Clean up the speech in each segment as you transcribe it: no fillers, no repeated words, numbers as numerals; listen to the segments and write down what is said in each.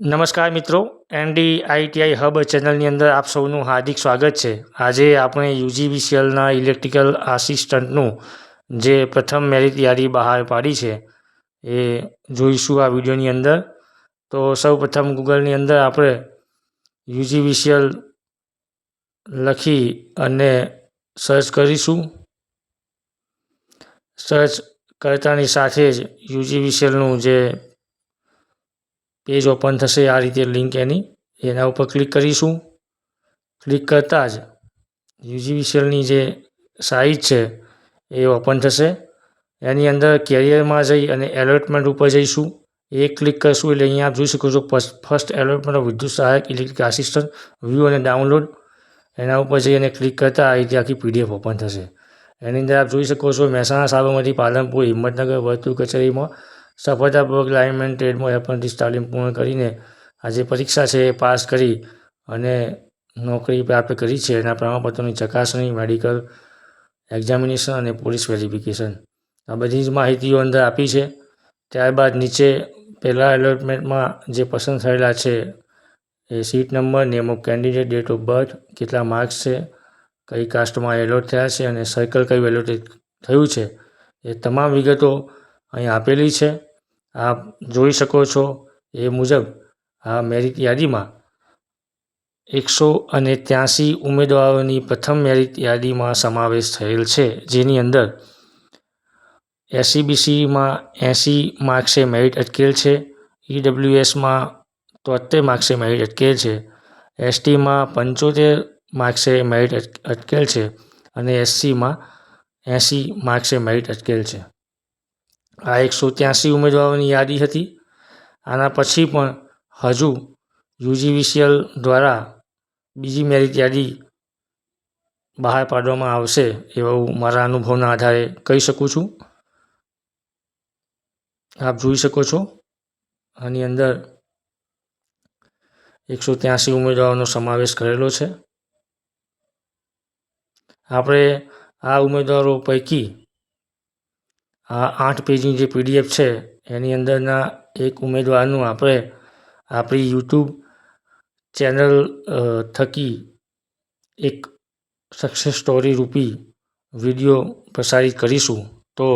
નમસ્કાર મિત્રો, NDITI hub ચેનલની અંદર આપ સૌનું હાર્દિક સ્વાગત છે। આજે આપણે UGVCLના ઇલેક્ટ્રિકલ આસિસ્ટન્ટનું જે પ્રથમ મેરિટ યાદી બહાર પાડી છે એ જોઈશું આ વિડીયોની અંદર। તો સૌપ્રથમ ગૂગલની અંદર આપણે UGVCL લખી અને સર્ચ કરીશું। સર્ચ કરતાની સાથે જ UGVCLનું જે પેજ ઓપન થશે। આ રીતે લિંક એના ઉપર ક્લિક કરીશું। ક્લિક કરતાં જ UGVCLની જે સાઇટ છે એ ઓપન થશે। એની અંદર કેરિયરમાં જઈ અને એલોટમેન્ટ ઉપર જઈશું। એક ક્લિક કરશું એટલે અહીંયા આપ જોઈ શકો છો ફર્સ્ટ એલોટમેન્ટ ઓફ વિદ્યુત સહાયક ઇલેક્ટ્રિક આસિસ્ટન્ટ વ્યૂ અને ડાઉનલોડ, એના ઉપર જઈ અને ક્લિક કરતાં આ રીતે આખી PDF ઓપન થશે। એની અંદર આપ જોઈ શકો છો મહેસાણા, સાબરમતી, પાલનપુર, હિંમતનગર વર્તુળ કચેરીમાં સફળતાપૂર્વક લાઇનમેન ટ્રેડમાં એપ્રેન્ટિસ તાલીમ પૂર્ણ કરીને આ જે પરીક્ષા છે એ પાસ કરી અને નોકરી પ્રાપ્ત કરી છે। એના પ્રમાણપત્રોની ચકાસણી, મેડિકલ એક્ઝામિનેશન અને પોલીસ વેરિફિકેશન આ બધી જ માહિતીઓ અંદર આપી છે। ત્યારબાદ નીચે પહેલાં એલોટમેન્ટમાં જે પસંદ થયેલા છે એ seat number, name of candidate, date of birth, કેટલા માર્ક્સ છે, કઈ કાસ્ટમાં એલોટ થયા છે અને સર્કલ કયું એલોટ થયું છે એ તમામ વિગતો અહીં આપેલી છે। આપ જોઈ શકો છો એ મુજબ આ મેરિટ યાદીમાં 183 ઉમેદવારોની પ્રથમ મેરિટ યાદીમાં સમાવેશ થયેલ છે, જેની અંદર SCBCમાં 80 માર્ક્સે મેરિટ અટકેલ છે, EWSમાં 73 માર્ક્સે મેરિટ અટકેલ છે, STમાં 75 માર્ક્સે મેરિટ અટકેલ છે અને SCમાં 80 માર્ક્સે મેરિટ અટકેલ છે। આ 183 ઉમેદવારોની યાદી હતી। આના પછી પણ હજુ UGVCL દ્વારા બીજી મેરિટ યાદી બહાર પાડવામાં આવશે એવું મારા અનુભવના આધારે કહી શકું છું। આપ જોઈ શકો છો આની અંદર 183 ઉમેદવારોનો સમાવેશ કરેલો છે। આપણે આ ઉમેદવારો પૈકી આ 8 પેજની જે PDF છે એની અંદરના એક ઉમેદવારનું આપણે આપણી YouTube ચેનલ થકી એક સક્સેસ સ્ટોરી રૂપી વિડીયો પ્રસારિત કરીશું। તો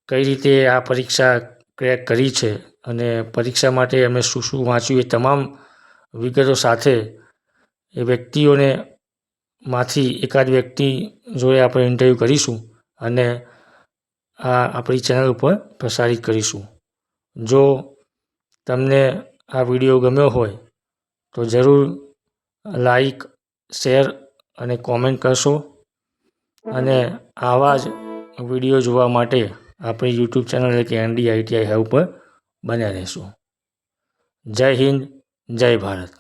કઈ રીતે આ પરીક્ષા ક્રેક કરી છે અને પરીક્ષા માટે અમે શું શું વાંચ્યું એ તમામ વિગતો સાથે એ વ્યક્તિઓને માંથી એકાદ વ્યક્તિ જોડે આપણે ઇન્ટરવ્યૂ કરીશું અને આ આપણી ચેનલ ઉપર પ્રસારિત કરીશું। જો તમને આ વિડીયો ગમ્યો હોય તો જરૂર લાઈક, શેર અને કોમેન્ટ કરશો અને આવા જ વિડીયો જોવા માટે આપણી YouTube ચેનલ એટલે કે NDITI હબ પર બન્યા રહેશો। જય હિન્દ, જય ભારત।